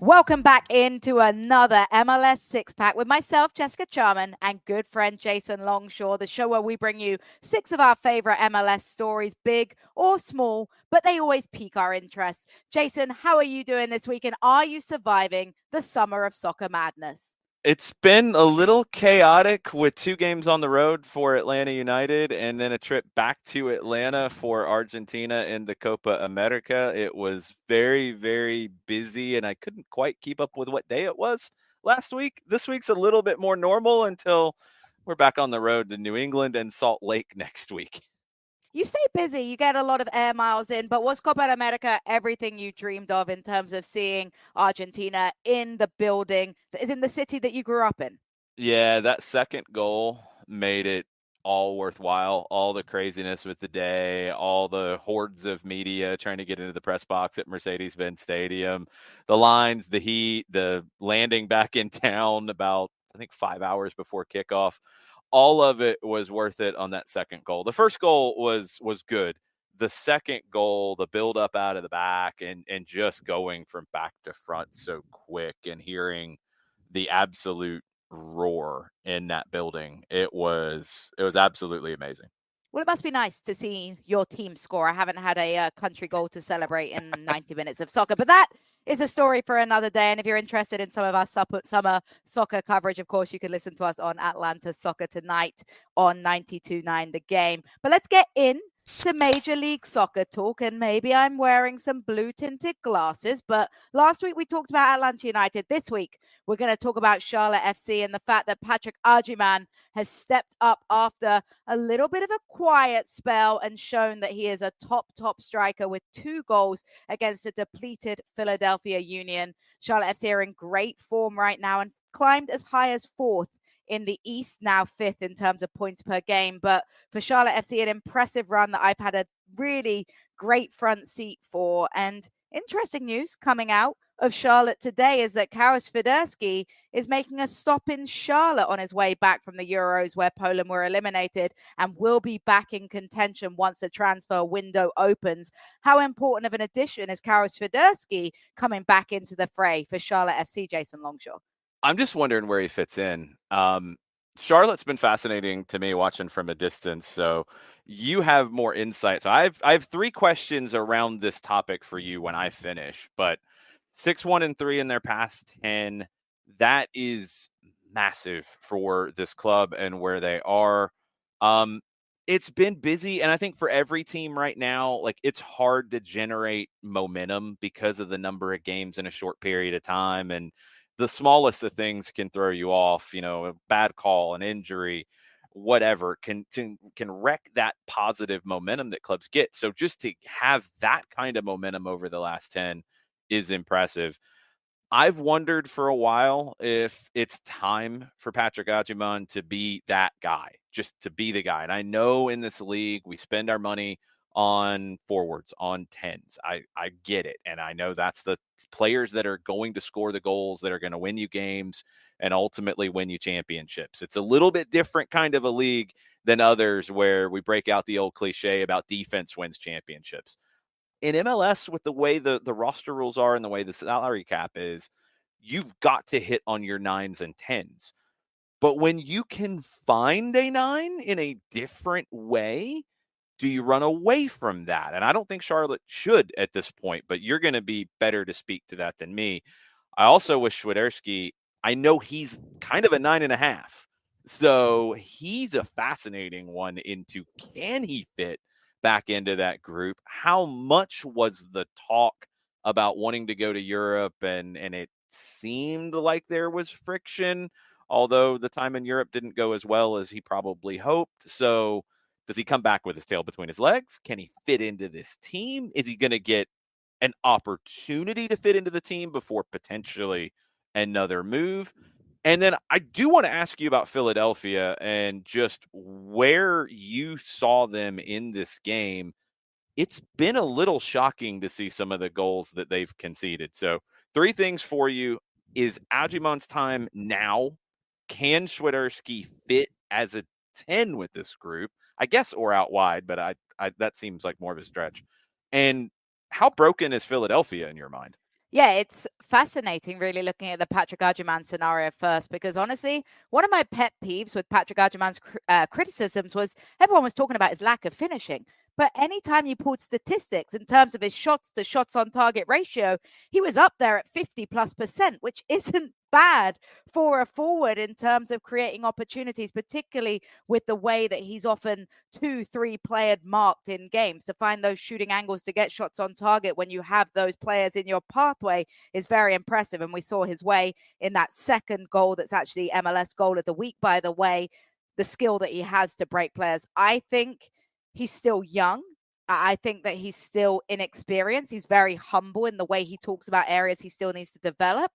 Welcome back into another MLS Six Pack with myself, Jessica Charman, and good friend Jason Longshore, the show where we bring you 6 of our favorite MLS stories, big or small, but they always pique our interest. Jason, how are you doing this week, and are you surviving the summer of soccer madness? It's been a little chaotic with 2 games on the road for Atlanta United and then a trip back to Atlanta for Argentina in the Copa America. It was very, very busy, and I couldn't quite keep up with what day it was last week. This week's a little bit more normal until we're back on the road to New England and Salt Lake next week. You stay busy, you get a lot of air miles in, but was Copa America everything you dreamed of in terms of seeing Argentina in the building that is in the city that you grew up in? Yeah, that second goal made it all worthwhile. All the craziness with the day, all the hordes of media trying to get into the press box at Mercedes-Benz Stadium, the lines, the heat, the landing back in town about, I think, 5 hours before kickoff. All of it was worth it on that second goal. The first goal was good. The second goal, the build up out of the back and just going from back to front so quick and hearing the absolute roar in that building. It was absolutely amazing. Well, it must be nice to see your team score. I haven't had a country goal to celebrate in 90 minutes of soccer, but that is a story for another day. And if you're interested in some of our summer soccer coverage, of course, you can listen to us on Atlanta Soccer Tonight on 92.9 The Game. But let's get in to Major League Soccer talk, and maybe I'm wearing some blue tinted glasses, but last week we talked about Atlanta United. This week we're going to talk about Charlotte FC and the fact that Patrick Agyemang has stepped up after a little bit of a quiet spell and shown that he is a top striker with 2 goals against a depleted Philadelphia Union. Charlotte FC are in great form right now and climbed as high as 4th in the East, now 5th in terms of points per game. But for Charlotte FC, an impressive run that I've had a really great front seat for. And interesting news coming out of Charlotte today is that Karos Federski is making a stop in Charlotte on his way back from the Euros where Poland were eliminated and will be back in contention once the transfer window opens. How important of an addition is Karos Federski coming back into the fray for Charlotte FC, Jason Longshore? I'm just wondering where he fits in. Charlotte's been fascinating to me watching from a distance, so you have more insight. So I have 3 questions around this topic for you when I finish. But 6-1-3 in their past 10, that is massive for this club and where they are. It's been busy, and I think for every team right now, like, it's hard to generate momentum because of the number of games in a short period of time, and the smallest of things can throw you off. A bad call, an injury, whatever can wreck that positive momentum that clubs get. So just to have that kind of momentum over the last 10 is impressive. I've wondered for a while if it's time for Patrick Agyemang to be that guy, just to be the guy. And I know in this league, we spend our money on forwards, on 10s. I get it. And I know that's the players that are going to score the goals, that are going to win you games and ultimately win you championships. It's a little bit different kind of a league than others where we break out the old cliche about defense wins championships. In MLS, with the way the roster rules are and the way the salary cap is, you've got to hit on your 9s and 10s. But when you can find a 9 in a different way, do you run away from that? And I don't think Charlotte should at this point, but you're going to be better to speak to that than me. I also wish Swiderski, I know he's kind of a 9.5. So he's a fascinating one into, can he fit back into that group? How much was the talk about wanting to go to Europe? And it seemed like there was friction, although the time in Europe didn't go as well as he probably hoped. So does he come back with his tail between his legs? Can he fit into this team? Is he going to get an opportunity to fit into the team before potentially another move? And then I do want to ask you about Philadelphia and just where you saw them in this game. It's been a little shocking to see some of the goals that they've conceded. So 3 things for you. Is Agyemang's time now? Can Swiderski fit as a 10 with this group? I guess, or out wide, but I that seems like more of a stretch. And how broken is Philadelphia in your mind? Yeah, it's fascinating really looking at the Patrick Agyemang scenario first, because honestly, one of my pet peeves with Patrick Agyemang's criticisms was everyone was talking about his lack of finishing. But anytime you pulled statistics in terms of his shots to shots on target ratio, he was up there at 50+%, which isn't bad for a forward in terms of creating opportunities, particularly with the way that he's often 2-3 player marked in games. To find those shooting angles to get shots on target when you have those players in your pathway is very impressive. And we saw his way in that second goal that's actually MLS goal of the week, by the way, the skill that he has to break players. I think he's still young. I think that he's still inexperienced. He's very humble in the way he talks about areas he still needs to develop.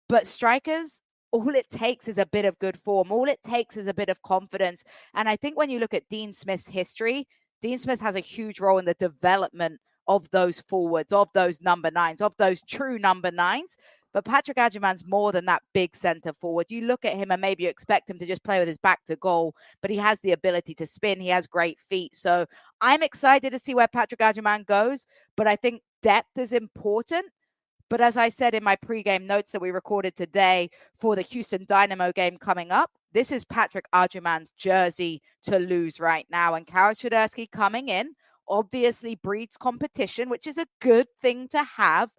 But strikers, all it takes is a bit of good form. All it takes is a bit of confidence. And I think when you look at Dean Smith's history, Dean Smith has a huge role in the development of those forwards, of those number nines, of those true number nines. But Patrick Agyemang's more than that big center forward. You look at him and maybe you expect him to just play with his back to goal, but he has the ability to spin. He has great feet. So I'm excited to see where Patrick Agyemang goes, but I think depth is important. But as I said in my pregame notes that we recorded today for the Houston Dynamo game coming up, this is Patrick Agyemang's jersey to lose right now. And Karol Swiderski coming in obviously breeds competition, which is a good thing to have.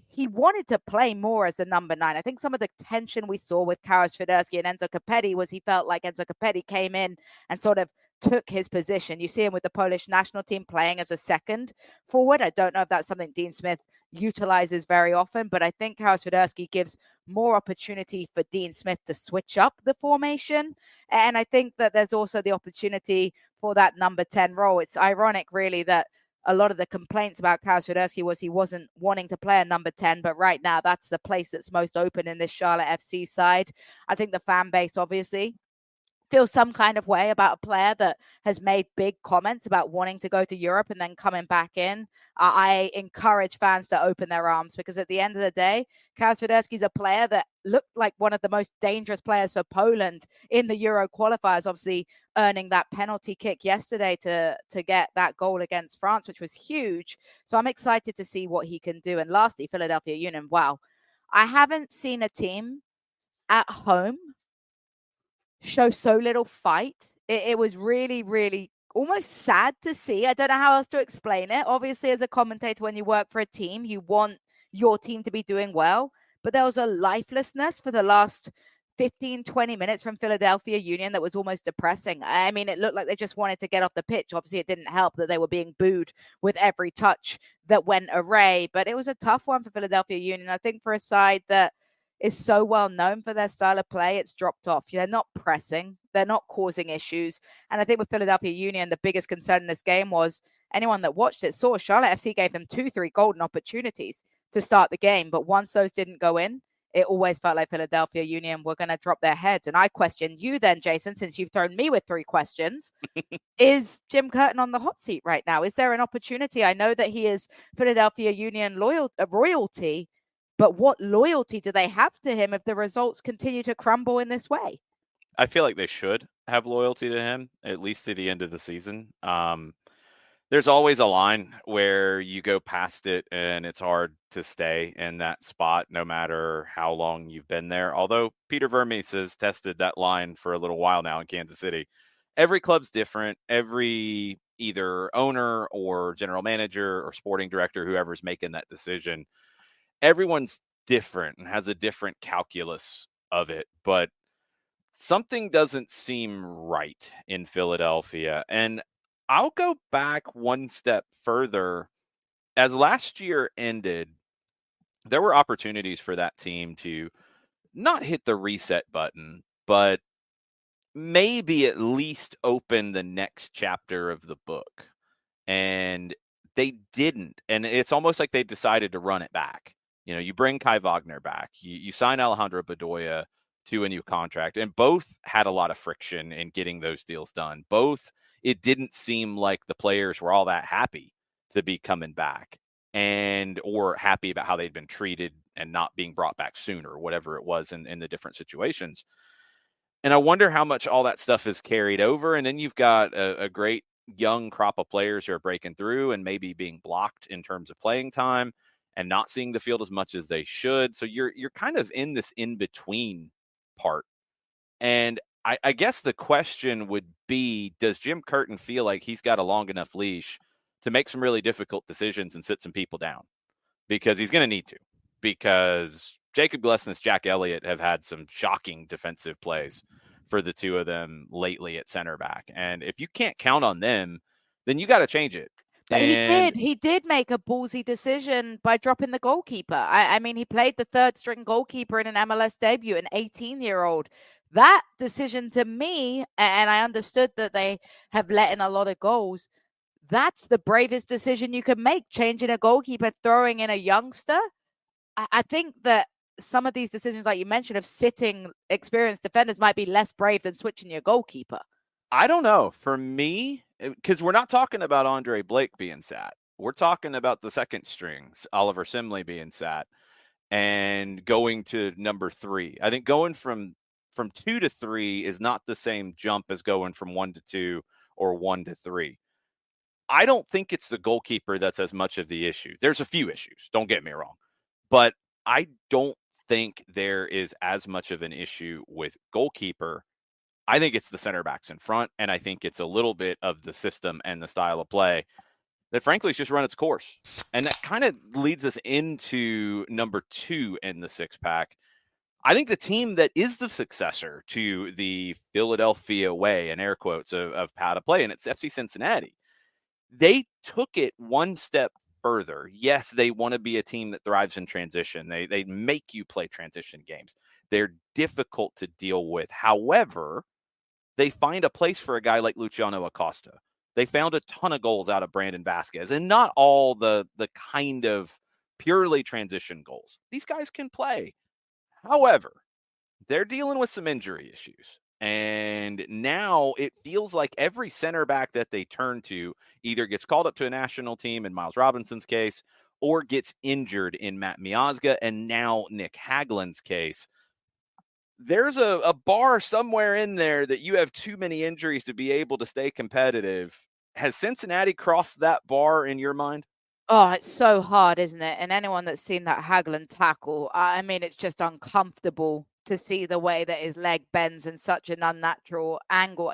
He wanted to play more as a number 9. I think some of the tension we saw with Karol Swiderski and Enzo Copetti was he felt like Enzo Copetti came in and sort of took his position. You see him with the Polish national team playing as a second forward. I don't know if that's something Dean Smith utilizes very often, but I think Karol Swiderski gives more opportunity for Dean Smith to switch up the formation. And I think that there's also the opportunity for that number 10 role. It's ironic, really, that a lot of the complaints about Karol Swiderski was he wasn't wanting to play a number 10, but right now that's the place that's most open in this Charlotte FC side. I think the fan base obviously feel some kind of way about a player that has made big comments about wanting to go to Europe and then coming back in. I encourage fans to open their arms, because at the end of the day, Karol Swiderski is a player that looked like one of the most dangerous players for Poland in the Euro qualifiers, obviously earning that penalty kick yesterday to get that goal against France, which was huge. So I'm excited to see what he can do. And lastly, Philadelphia Union. Wow. I haven't seen a team at home show so little fight. It was really, really almost sad to see. I don't know how else to explain it. Obviously, as a commentator, when you work for a team, you want your team to be doing well. But there was a lifelessness for the last 15, 20 minutes from Philadelphia Union that was almost depressing. I mean, it looked like they just wanted to get off the pitch. Obviously, it didn't help that they were being booed with every touch that went away. But it was a tough one for Philadelphia Union. I think for a side that is so well known for their style of play, it's dropped off. They're not pressing. They're not causing issues. And I think with Philadelphia Union, the biggest concern in this game was anyone that watched it saw Charlotte FC gave them 2-3 golden opportunities to start the game. But once those didn't go in, it always felt like Philadelphia Union were going to drop their heads. And I question you then, Jason, since you've thrown me with 3 questions. Is Jim Curtin on the hot seat right now? Is there an opportunity? I know that he is Philadelphia Union royalty, but what loyalty do they have to him if the results continue to crumble in this way? I feel like they should have loyalty to him, at least to the end of the season. There's always a line where you go past it and it's hard to stay in that spot no matter how long you've been there. Although Peter Vermes has tested that line for a little while now in Kansas City. Every club's different. Every either owner or general manager or sporting director, whoever's making that decision, everyone's different and has a different calculus of it. But something doesn't seem right in Philadelphia. And I'll go back one step further. As last year ended, there were opportunities for that team to not hit the reset button, but maybe at least open the next chapter of the book. And they didn't. And it's almost like they decided to run it back. You know, you bring Kai Wagner back, you sign Alejandro Bedoya to a new contract, and both had a lot of friction in getting those deals done. Both, it didn't seem like the players were all that happy to be coming back and or happy about how they'd been treated and not being brought back sooner, whatever it was in the different situations. And I wonder how much all that stuff is carried over. And then you've got a great young crop of players who are breaking through and maybe being blocked in terms of playing time. and not seeing the field as much as they should. So you're kind of in this in-between part. And I guess the question would be, does Jim Curtin feel like he's got a long enough leash to make some really difficult decisions and sit some people down? Because he's going to need to. Because Jacob Glessnes, Jack Elliott have had some shocking defensive plays for the two of them lately at center back. And if you can't count on them, then you got to change it. But he did make a ballsy decision by dropping the goalkeeper. I mean, he played the third string goalkeeper in an MLS debut, an 18-year-old. That decision to me, and I understood that they have let in a lot of goals, that's the bravest decision you can make, changing a goalkeeper, throwing in a youngster. I think that some of these decisions, like you mentioned, of sitting experienced defenders might be less brave than switching your goalkeeper. I don't know. For me, because we're not talking about Andre Blake being sat. We're talking about the second strings, Oliver Simley being sat and going to number 3. I think going from 2 to 3 is not the same jump as going from 1 to 2 or 1 to 3. I don't think it's the goalkeeper that's as much of the issue. There's a few issues, don't get me wrong, but I don't think there is as much of an issue with goalkeeper. I think it's the center backs in front, and I think it's a little bit of the system and the style of play that frankly has just run its course. And that kind of leads us into number 2 in the 6-pack. I think the team that is the successor to the Philadelphia way, in air quotes, of how to play, and it's FC Cincinnati. They took it one step further. Yes, they want to be a team that thrives in transition. They make you play transition games. They're difficult to deal with. However, they find a place for a guy like Luciano Acosta. They found a ton of goals out of Brandon Vasquez, and not all the kind of purely transition goals. These guys can play. However, they're dealing with some injury issues. And now it feels like every center back that they turn to either gets called up to a national team in Miles Robinson's case or gets injured in Matt Miazga and now Nick Hagland's case. There's a bar somewhere in there that you have too many injuries to be able to stay competitive. Has Cincinnati crossed that bar in your mind? Oh, it's so hard, isn't it? And anyone that's seen that Hagland tackle, I mean, it's just uncomfortable to see the way that his leg bends in such an unnatural angle.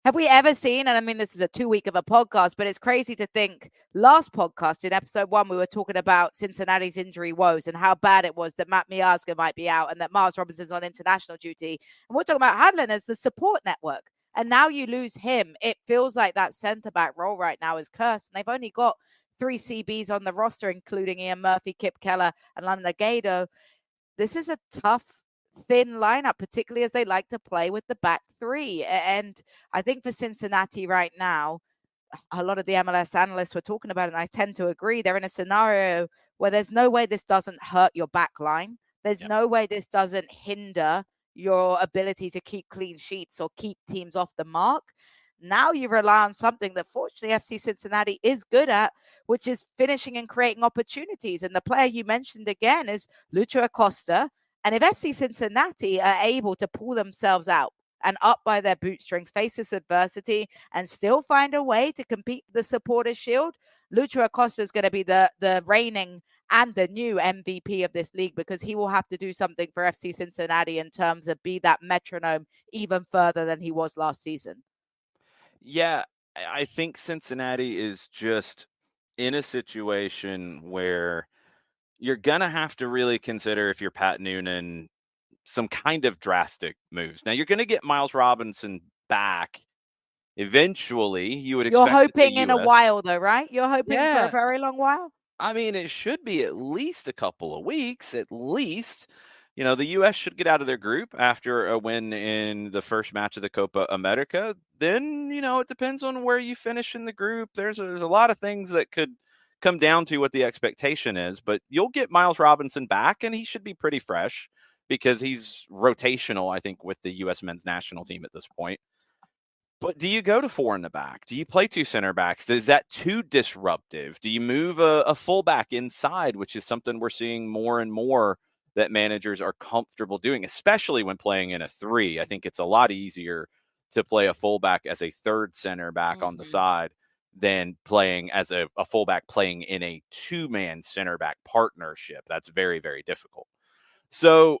Have we ever seen, and I mean, this is a 2-week of a podcast, but it's crazy to think last podcast in episode 1, we were talking about Cincinnati's injury woes and how bad it was that Matt Miazga might be out and that Miles Robinson's on international duty. And we're talking about Hagland as the support network. And now you lose him. It feels like that centre-back role right now is cursed. And they've only got 3 CBs on the roster, including Ian Murphy, Kip Keller, and London Gado. This is a tough, thin lineup, particularly as they like to play with the back 3. And I think for Cincinnati right now, a lot of the MLS analysts were talking about it, and I tend to agree. They're in a scenario where there's no way this doesn't hurt your back line. There's no way this doesn't hinder your ability to keep clean sheets or keep teams off the mark. Now you rely on something that fortunately FC Cincinnati is good at, which is finishing and creating opportunities. And the player you mentioned again is Lucho Acosta. And if FC Cincinnati are able to pull themselves out and up by their bootstrings, face this adversity, and still find a way to compete for the Supporters' Shield, Lucho Acosta is going to be the reigning and the new MVP of this league, because he will have to do something for FC Cincinnati in terms of be that metronome even further than he was last season. Yeah, I think Cincinnati is just in a situation where you're going to have to really consider, if you're Pat Noonan, some kind of drastic moves. Now, you're going to get Miles Robinson back eventually. You would expect. You're hoping in a while, though, right? You're hoping for a very long while? I mean, it should be at least a couple of weeks, at least. You know, the U.S. should get out of their group after a win in the first match of the Copa America. Then, you know, it depends on where you finish in the group. There's a lot of things that could come down to what the expectation is. But you'll get Miles Robinson back, and he should be pretty fresh because he's rotational, I think, with the U.S. men's national team at this point. But do you go to 4 in the back? Do you play 2 center backs? Is that too disruptive? Do you move a fullback inside, which is something we're seeing more and more that managers are comfortable doing, especially when playing in a 3. I think it's a lot easier to play a fullback as a third center back on the side than playing as a fullback playing in a two-man center back partnership. That's very, very difficult. So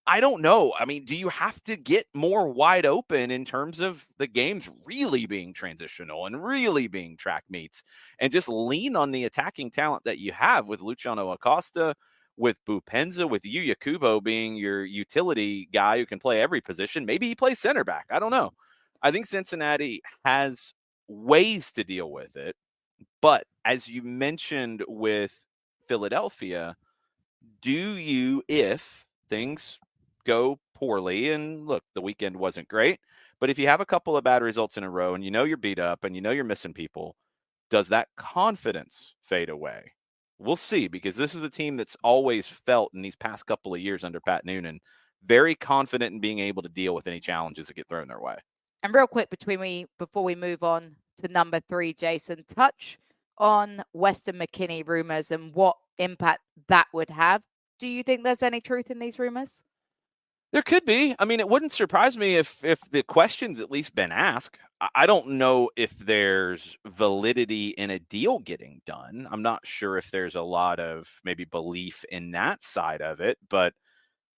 I don't know. I mean, do you have to get more wide open in terms of the games really being transitional and really being track meets and just lean on the attacking talent that you have with Luciano Acosta, with Bupenza, with Yuya Kubo being your utility guy who can play every position? Maybe he plays center back. I don't know. I think Cincinnati has ways to deal with it. But as you mentioned with Philadelphia, do you, if things go poorly, and look, the weekend wasn't great, but if you have a couple of bad results in a row and you know you're beat up and you know you're missing people, does that confidence fade away? We'll see, because this is a team that's always felt in these past couple of years under Pat Noonan very confident in being able to deal with any challenges that get thrown their way. And real quick, before we move on to number 3, Jason, touch on Weston McKennie rumors and what impact that would have. Do you think there's any truth in these rumors? There could be. I mean, it wouldn't surprise me if the question's at least been asked. I don't know if there's validity in a deal getting done. I'm not sure if there's a lot of maybe belief in that side of it, but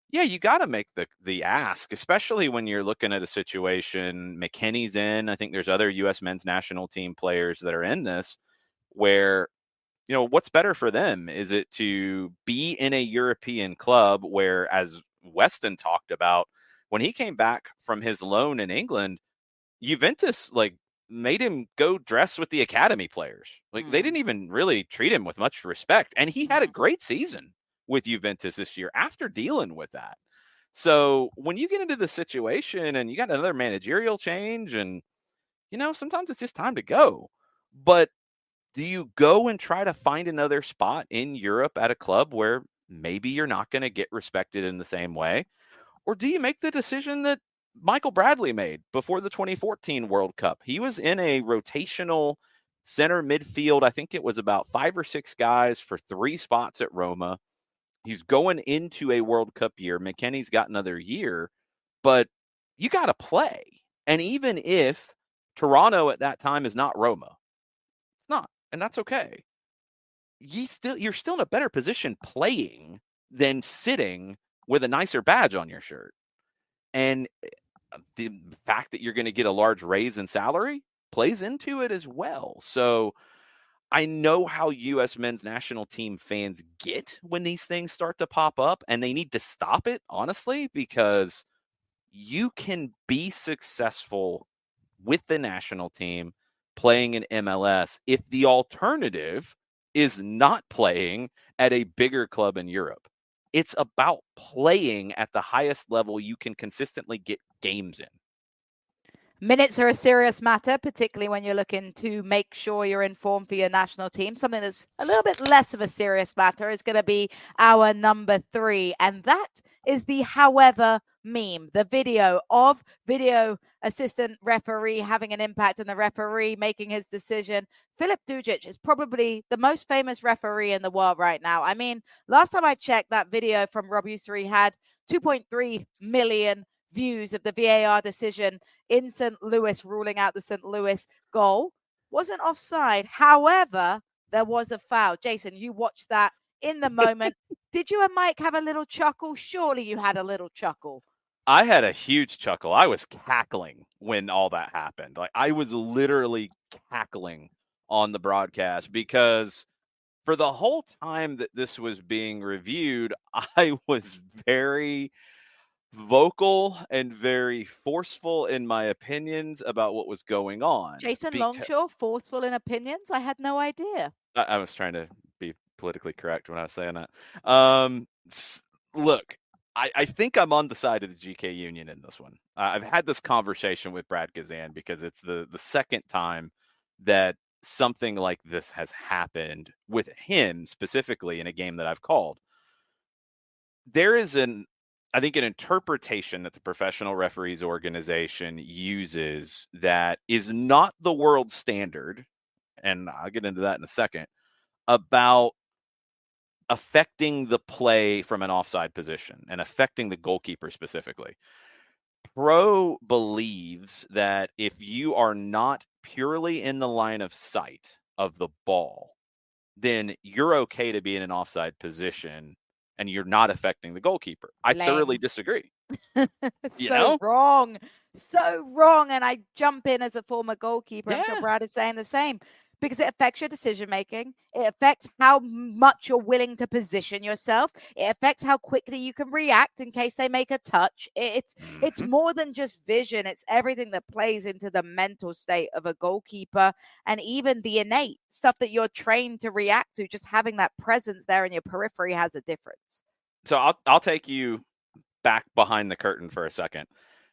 yeah, you got to make the ask, especially when you're looking at a situation. McKennie's in. I think there's other U.S. men's national team players that are in this where, you know, what's better for them? Is it to be in a European club where, as Weston talked about, when he came back from his loan in England, Juventus made him go dress with the academy players. They didn't even really treat him with much respect. And he had a great season with Juventus this year after dealing with that. So when you get into the situation and you got another managerial change, and, you know, sometimes it's just time to go. But do you go and try to find another spot in Europe at a club where maybe you're not going to get respected in the same way? Or do you make the decision that Michael Bradley made before the 2014 World Cup? He was in a rotational center midfield. I think it was about 5 or 6 guys for 3 spots at Roma. He's going into a World Cup year. McKennie's got another year, but you got to play. And even if Toronto at that time is not Roma, it's not, and that's okay. You're still in a better position playing than sitting with a nicer badge on your shirt. And the fact that you're going to get a large raise in salary plays into it as well. So I know how U.S. men's national team fans get when these things start to pop up, and they need to stop it, honestly, because you can be successful with the national team playing in MLS if the alternative is not playing at a bigger club in Europe. It's about playing at the highest level you can consistently get games in. Minutes are a serious matter, particularly when you're looking to make sure you're in form for your national team. Something that's a little bit less of a serious matter is going to be our number 3, and that is the however meme, the video assistant referee having an impact on the referee making his decision. Filip Dujic is probably the most famous referee in the world right now. I mean, last time I checked, that video from Rob Ussery had 2.3 million views of the VAR decision in St. Louis, ruling out the St. Louis goal. Wasn't offside. However, there was a foul. Jason, you watched that in the moment. Did you and Mike have a little chuckle? Surely you had a little chuckle. I had a huge chuckle. I was cackling when all that happened. I was literally cackling on the broadcast, because for the whole time that this was being reviewed, I was very vocal and very forceful in my opinions about what was going on. Jason Longshore, forceful in opinions? I had no idea. I was trying to be politically correct when I was saying that. Look, I think I'm on the side of the GK Union in this one. I've had this conversation with Brad Gazan because it's the second time that something like this has happened with him specifically in a game that I've called. There is I think an interpretation that the Professional Referees Organization uses that is not the world standard, and I'll get into that in a second, about affecting the play from an offside position and affecting the goalkeeper specifically. Pro believes that if you are not purely in the line of sight of the ball, then you're okay to be in an offside position and you're not affecting the goalkeeper. I thoroughly Lame. disagree. So wrong. So wrong. And I jump in as a former goalkeeper. I'm sure Yeah. Brad is saying the same because it affects your decision making. It affects how much you're willing to position yourself. It affects how quickly you can react in case they make a touch. It's more than just vision. It's everything that plays into the mental state of a goalkeeper and even the innate stuff that you're trained to react to. Just having that presence there in your periphery has a difference. So I'll take you back behind the curtain for a second.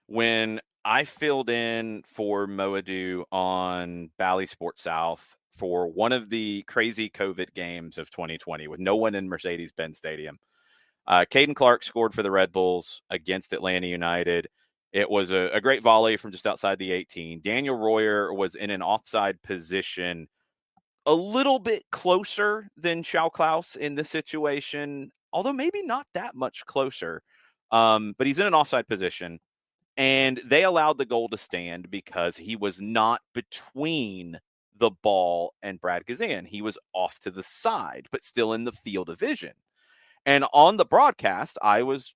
When I filled in for Moadu on Bally Sports South for one of the crazy COVID games of 2020 with no one in Mercedes-Benz Stadium, Caden Clark scored for the Red Bulls against Atlanta United. It was a great volley from just outside the 18. Daniel Royer was in an offside position a little bit closer than Schau Klaus in this situation, although maybe not that much closer. But he's in an offside position, and they allowed the goal to stand because he was not between the ball and Brad Gazan. He was off to the side, but still in the field of vision. And on the broadcast, I was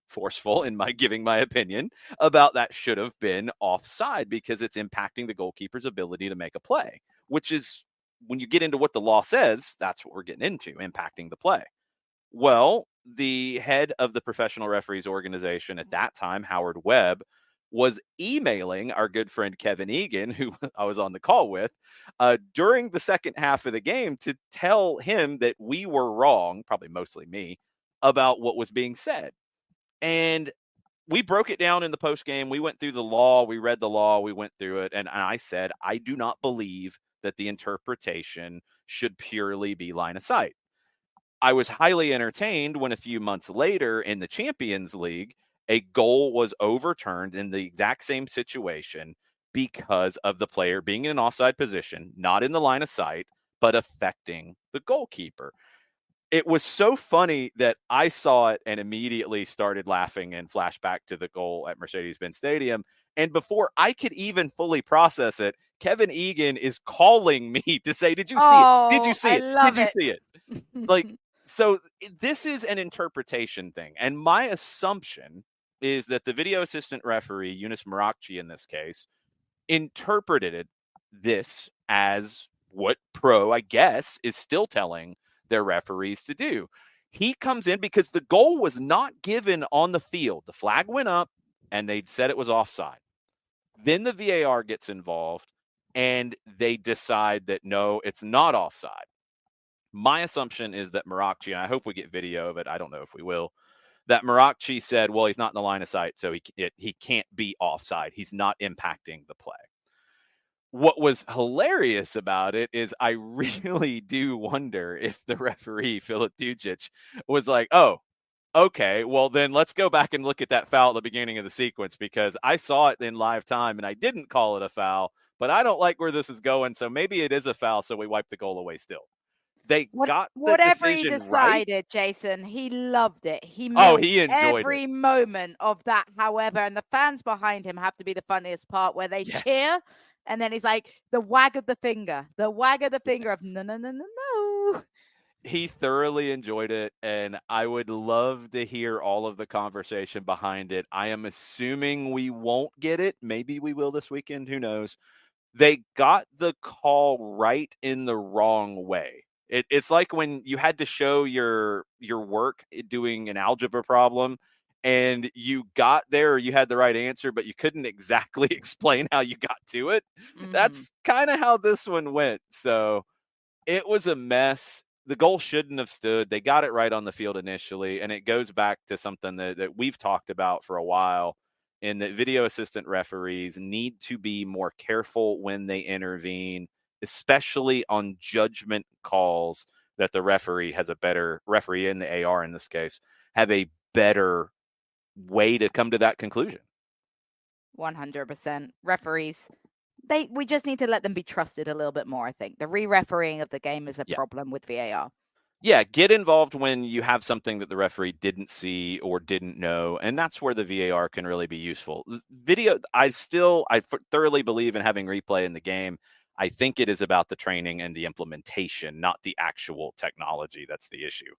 forceful in my giving my opinion about that should have been offside because it's impacting the goalkeeper's ability to make a play, which is when you get into what the law says, that's what we're getting into, impacting the play. Well, the head of the professional referees organization at that time, Howard Webb, was emailing our good friend Kevin Egan, who I was on the call with, during the second half of the game to tell him that we were wrong, probably mostly me, about what was being said. And we broke it down in the post game. We went through the law. We read the law. We went through it. And I said, I do not believe that the interpretation should purely be line of sight. I was highly entertained when a few months later in the Champions League, a goal was overturned in the exact same situation because of the player being in an offside position, not in the line of sight, but affecting the goalkeeper. It was so funny that I saw it and immediately started laughing and flashback to the goal at Mercedes-Benz Stadium. And before I could even fully process it, Kevin Egan is calling me to say, did you see it? Did you see I it? love Did you see it? Like, so this is an interpretation thing. And my assumption is that the video assistant referee, Yunus Marakchi in this case, interpreted this as what Pro, I guess, is still telling their referees to do. He comes in because the goal was not given on the field. The flag went up and they said it was offside. Then the VAR gets involved and they decide that no, it's not offside. My assumption is that Marakchi, and I hope we get video of it, I don't know if we will, that Marakchi said, well, he's not in the line of sight, so he can't be offside. He's not impacting the play. What was hilarious about it is I really do wonder if the referee, Filip Dujic, was like, oh, okay, well, then let's go back and look at that foul at the beginning of the sequence because I saw it in live time and I didn't call it a foul, but I don't like where this is going, so maybe it is a foul, so we wipe the goal away still. They got the Whatever he decision right. decided, Jason, he loved it. He Oh, milked he enjoyed every it. moment of that, however, and the fans behind him have to be the funniest part where they Yes. cheer, and then he's like, the wag of the finger of no, no, no, no, no. He thoroughly enjoyed it, and I would love to hear all of the conversation behind it. I am assuming we won't get it. Maybe we will this weekend. Who knows? They got the call right in the wrong way. It's like when you had to show your work doing an algebra problem and you got there or you had the right answer, but you couldn't exactly explain how you got to it. That's kind of how this one went. So it was a mess. The goal shouldn't have stood. They got it right on the field initially. And it goes back to something that we've talked about for a while in that video assistant referees need to be more careful when they intervene, especially on judgment calls that the referee has a better referee in the AR in this case, have a better way to come to that conclusion. 100%. Referees, we just need to let them be trusted a little bit more, I think. The re-refereeing of the game is a problem with VAR. Yeah, get involved when you have something that the referee didn't see or didn't know, and that's where the VAR can really be useful. Video, I thoroughly believe in having replay in the game. I think it is about the training and the implementation, not the actual technology. That's the issue.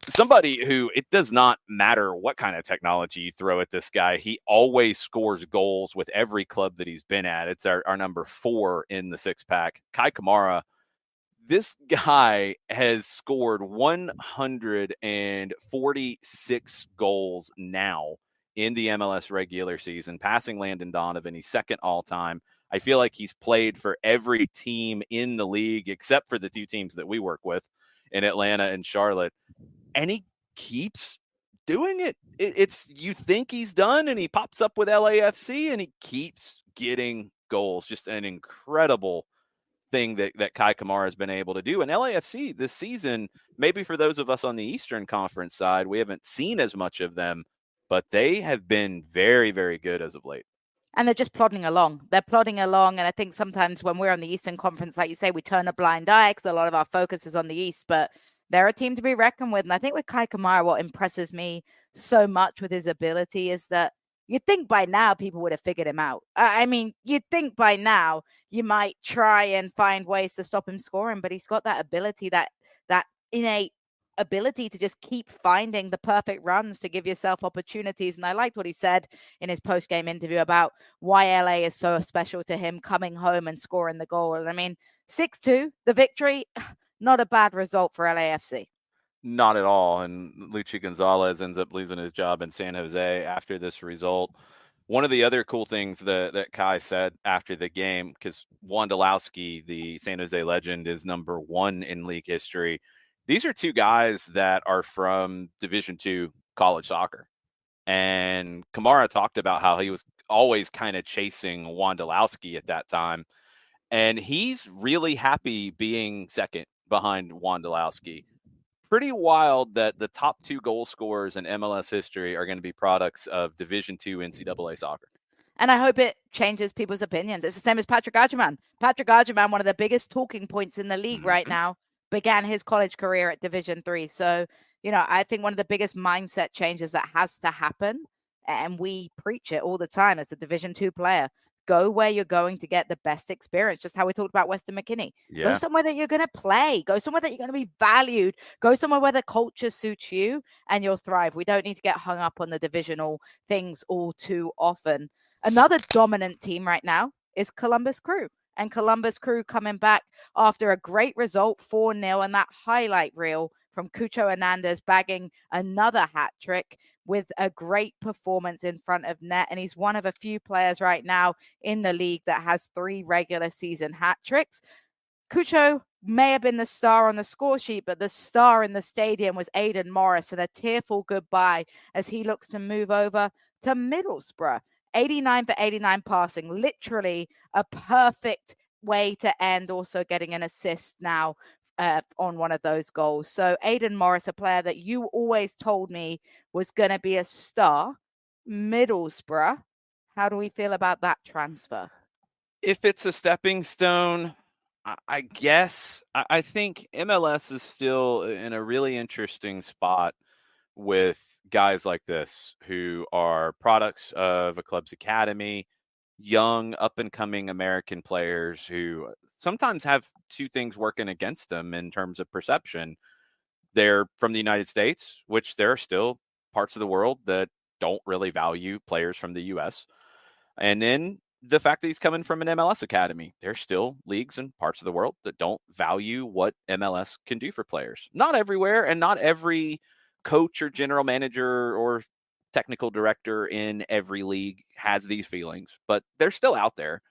Somebody who, it does not matter what kind of technology you throw at this guy, he always scores goals with every club that he's been at. It's our number 4 in the six pack, Kei Kamara. This guy has scored 146 goals now in the MLS regular season, passing Landon Donovan. He's second all time. I feel like he's played for every team in the league except for the 2 teams that we work with in Atlanta and Charlotte. And he keeps doing it. It's, you think he's done, and he pops up with LAFC and he keeps getting goals. Just an incredible thing that Kei Kamara has been able to do. And LAFC this season, maybe for those of us on the Eastern Conference side, we haven't seen as much of them, but they have been very, very good as of late. And they're just plodding along. They're plodding along. And I think sometimes when we're on the Eastern Conference, like you say, we turn a blind eye because a lot of our focus is on the East, but they're a team to be reckoned with. And I think with Kei Kamara, what impresses me so much with his ability is that you'd think by now people would have figured him out. I mean, you'd think by now you might try and find ways to stop him scoring, but he's got that ability, that innate ability to just keep finding the perfect runs to give yourself opportunities. And I liked what he said in his post-game interview about why LA is so special to him, coming home and scoring the goal. And I mean, 6-2, the victory, not a bad result for LAFC. Not at all. And Luchi Gonzalez ends up losing his job in San Jose after this result. One of the other cool things that Kei said after the game, because Wondolowski, the San Jose legend, is number 1 in league history. These are 2 guys that are from Division II college soccer. And Kamara talked about how he was always kind of chasing Wondolowski at that time. And he's really happy being second behind Wondolowski. Pretty wild that the top 2 goal scorers in MLS history are going to be products of Division II NCAA soccer. And I hope it changes people's opinions. It's the same as Patrick Agyemang. Patrick Agyemang, one of the biggest talking points in the league right now, began his college career at Division III. So, I think one of the biggest mindset changes that has to happen, and we preach it all the time as a Division II player, go where you're going to get the best experience. Just how we talked about Weston McKennie. Yeah. Go somewhere that you're going to play. Go somewhere that you're going to be valued. Go somewhere where the culture suits you and you'll thrive. We don't need to get hung up on the divisional things all too often. Another dominant team right now is Columbus Crew. And Columbus Crew coming back after a great result, 4-0, and that highlight reel from Cucho Hernandez bagging another hat trick with a great performance in front of net. And he's one of a few players right now in the league that has 3 regular season hat tricks. Cucho may have been the star on the score sheet, but the star in the stadium was Aidan Morris, and a tearful goodbye as he looks to move over to Middlesbrough. 89 for 89 passing, literally a perfect way to end, also getting an assist now on one of those goals. So Aidan Morris, a player that you always told me was going to be a star. Middlesbrough, how do we feel about that transfer? If it's a stepping stone, I guess. I think MLS is still in a really interesting spot with guys like this who are products of a club's academy, young, up-and-coming American players who sometimes have 2 things working against them in terms of perception. They're from the United States, which there are still parts of the world that don't really value players from the U.S. And then the fact that he's coming from an MLS academy, there's still leagues and parts of the world that don't value what MLS can do for players. Not everywhere, and not every coach or general manager or technical director in every league has these feelings, but they're still out there.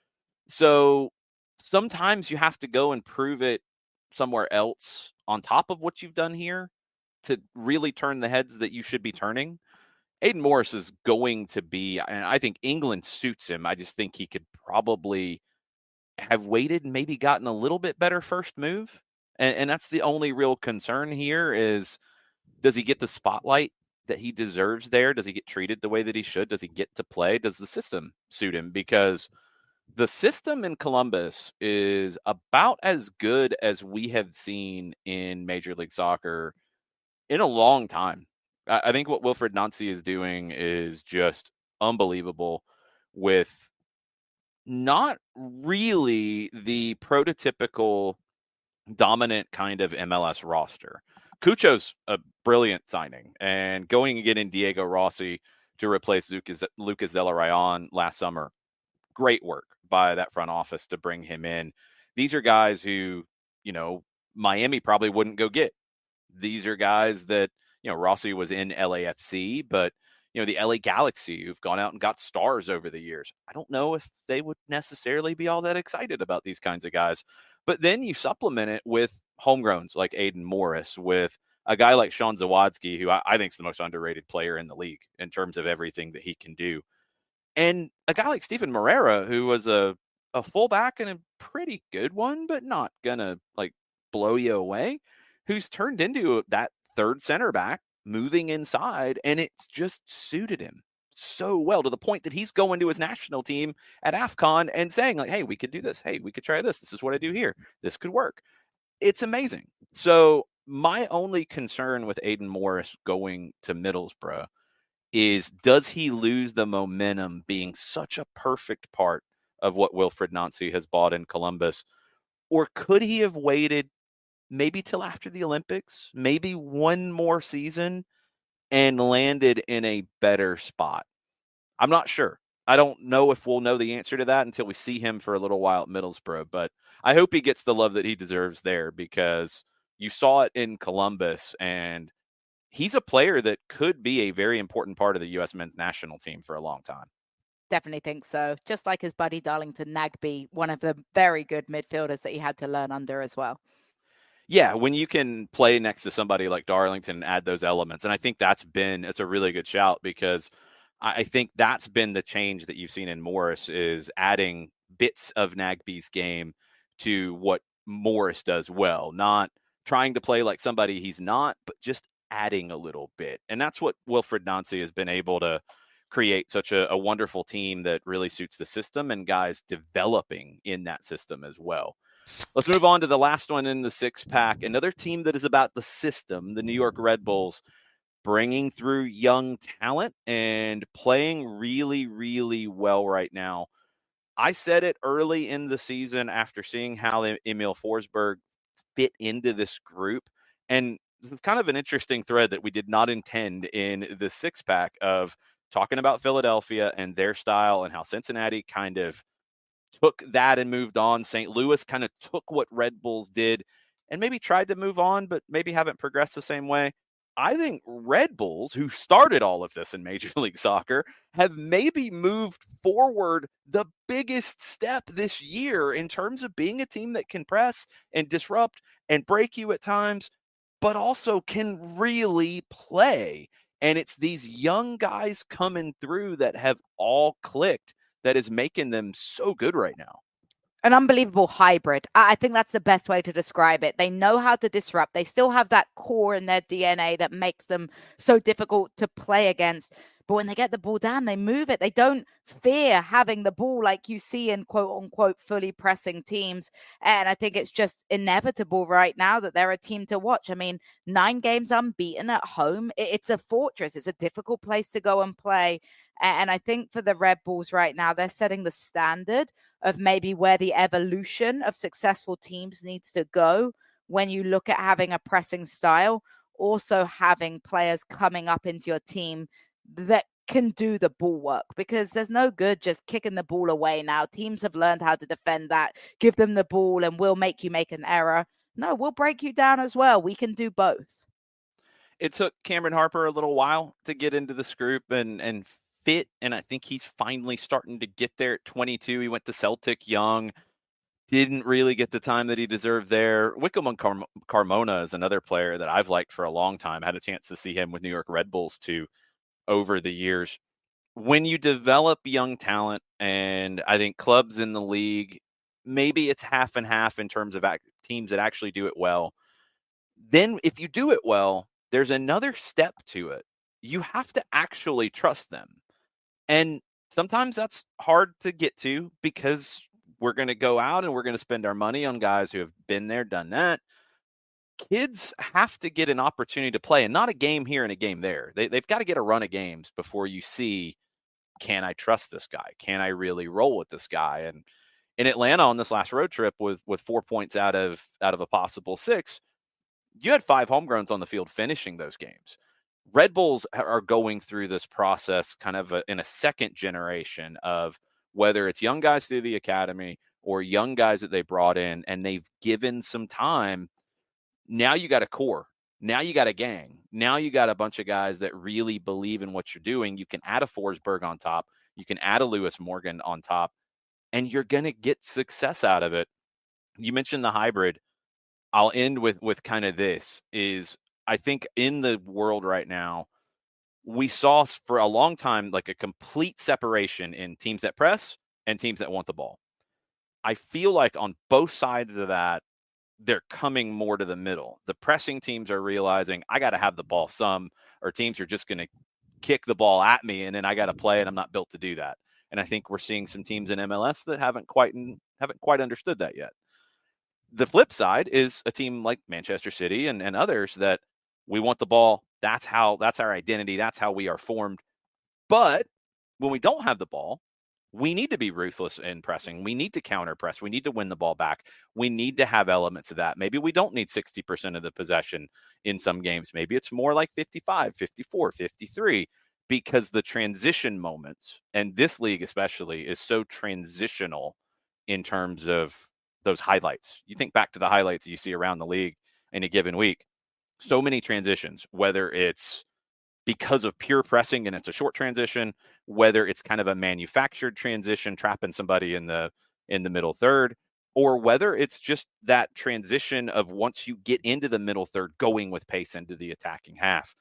So sometimes you have to go and prove it somewhere else on top of what you've done here to really turn the heads that you should be turning. Aidan Morris is going to be, and I think England suits him. I just think he could probably have waited and maybe gotten a little bit better first move. And that's the only real concern here is, does he get the spotlight that he deserves there? Does he get treated the way that he should? Does he get to play? Does the system suit him? Because The system in Columbus is about as good as we have seen in Major League Soccer in a long time. I think what Wilfried Nancy is doing is just unbelievable, with not really the prototypical dominant kind of MLS roster. Cucho's a brilliant signing, and going and getting Diego Rossi to replace Lucas Zelarayan last summer, great work by that front office to bring him in. These are guys who, Miami probably wouldn't go get. These are guys that, Rossi was in LAFC, but, the LA Galaxy, who've gone out and got stars over the years. I don't know if they would necessarily be all that excited about these kinds of guys. But then you supplement it with homegrowns like Aidan Morris, with a guy like Sean Zawadzki, who I think is the most underrated player in the league in terms of everything that he can do. And a guy like Steven Moreira, who was a fullback and a pretty good one, but not gonna blow you away, who's turned into that third center back moving inside, and it's just suited him so well, to the point that he's going to his national team at AFCON and saying, hey, we could do this. Hey, we could try this. This is what I do here. This could work. It's amazing. So my only concern with Aidan Morris going to Middlesbrough is, does he lose the momentum being such a perfect part of what Wilfried Nancy has bought in Columbus? Or could he have waited maybe till after the Olympics, maybe one more season, and landed in a better spot? I'm not sure. I don't know if we'll know the answer to that until we see him for a little while at Middlesbrough, but I hope he gets the love that he deserves there, because you saw it in Columbus, and he's a player that could be a very important part of the U.S. men's national team for a long time. Definitely think so. Just like his buddy Darlington Nagbe, one of the very good midfielders that he had to learn under as well. Yeah, when you can play next to somebody like Darlington and add those elements. And I think it's a really good shout, because I think that's been the change that you've seen in Morris, is adding bits of Nagbe's game to what Morris does well, not trying to play like somebody he's not, but just adding a little bit. And that's what Wilfried Nancy has been able to create, such a wonderful team that really suits the system, and guys developing in that system as well. Let's move on to the last one in the six pack. Another team that is about the system, the New York Red Bulls, bringing through young talent and playing really, really well right now. I said it early in the season after seeing how Emil Forsberg fit into this group. And this is kind of an interesting thread that we did not intend in the six pack, of talking about Philadelphia and their style, and how Cincinnati kind of took that and moved on. St. Louis kind of took what Red Bulls did and maybe tried to move on, but maybe haven't progressed the same way. I think Red Bulls, who started all of this in Major League Soccer, have maybe moved forward the biggest step this year in terms of being a team that can press and disrupt and break you at times, but also can really play. And it's these young guys coming through that have all clicked that is making them so good right now. An unbelievable hybrid. I think that's the best way to describe it. They know how to disrupt. They still have that core in their DNA that makes them so difficult to play against. But when they get the ball down, they move it. They don't fear having the ball like you see in quote unquote fully pressing teams. And I think it's just inevitable right now that they're a team to watch. I mean, 9 games unbeaten at home. It's a fortress. It's a difficult place to go and play. And I think for the Red Bulls right now, they're setting the standard of maybe where the evolution of successful teams needs to go when you look at having a pressing style, also having players coming up into your team that can do the ball work, because there's no good just kicking the ball away now. Teams have learned how to defend that. Give them the ball and we'll make you make an error. No, we'll break you down as well. We can do both. It took Cameron Harper a little while to get into this group and fit, and I think he's finally starting to get there at 22. He went to Celtic young, didn't really get the time that he deserved there. Wickham and Carmona is another player that I've liked for a long time. Had a chance to see him with New York Red Bulls too over the years. When you develop young talent, and I think clubs in the league, maybe it's half and half in terms of teams that actually do it well. Then if you do it well, there's another step to it. You have to actually trust them. And sometimes that's hard to get to because we're going to go out and we're going to spend our money on guys who have been there, done that. Kids have to get an opportunity to play, and not a game here and a game there. They've got to get a run of games before you see, can I trust this guy? Can I really roll with this guy? And in Atlanta on this last road trip with 4 points out of a possible 6, you had 5 homegrowns on the field finishing those games. Red Bulls are going through this process kind of in a second generation of whether it's young guys through the academy or young guys that they brought in and they've given some time. Now you got a core. Now you got a gang. Now you got a bunch of guys that really believe in what you're doing. You can add a Forsberg on top. You can add a Lewis Morgan on top, and you're going to get success out of it. You mentioned the hybrid. I'll end with kind of this is I think in the world right now, we saw for a long time like a complete separation in teams that press and teams that want the ball. I feel like on both sides of that, they're coming more to the middle. The pressing teams are realizing I got to have the ball some, or teams are just going to kick the ball at me and then I got to play and I'm not built to do that. And I think we're seeing some teams in MLS that haven't quite understood that yet. The flip side is a team like Manchester City and others that we want the ball. That's our identity. That's how we are formed. But when we don't have the ball, we need to be ruthless in pressing. We need to counter press. We need to win the ball back. We need to have elements of that. Maybe we don't need 60% of the possession in some games. Maybe it's more like 55, 54, 53, because the transition moments, and this league especially, is so transitional in terms of those highlights. You think back to the highlights that you see around the league in a given week. So many transitions, whether it's because of pure pressing and it's a short transition, whether it's kind of a manufactured transition, trapping somebody in the middle third, or whether it's just that transition of once you get into the middle third, going with pace into the attacking half.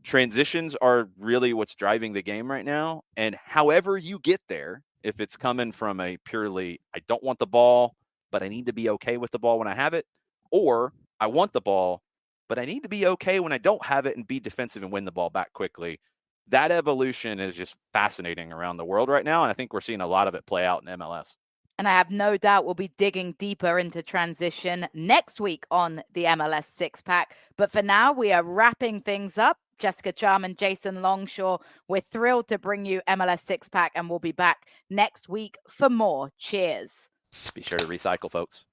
Transitions are really what's driving the game right now. And however you get there, if it's coming from a purely, I don't want the ball, but I need to be okay with the ball when I have it, or I want the ball, but I need to be okay when I don't have it and be defensive and win the ball back quickly. That evolution is just fascinating around the world right now. And I think we're seeing a lot of it play out in MLS. And I have no doubt we'll be digging deeper into transition next week on the MLS Six Pack. But for now, we are wrapping things up. Jessica Charman, Jason Longshore, we're thrilled to bring you MLS Six Pack, and we'll be back next week for more. Cheers. Be sure to recycle, folks.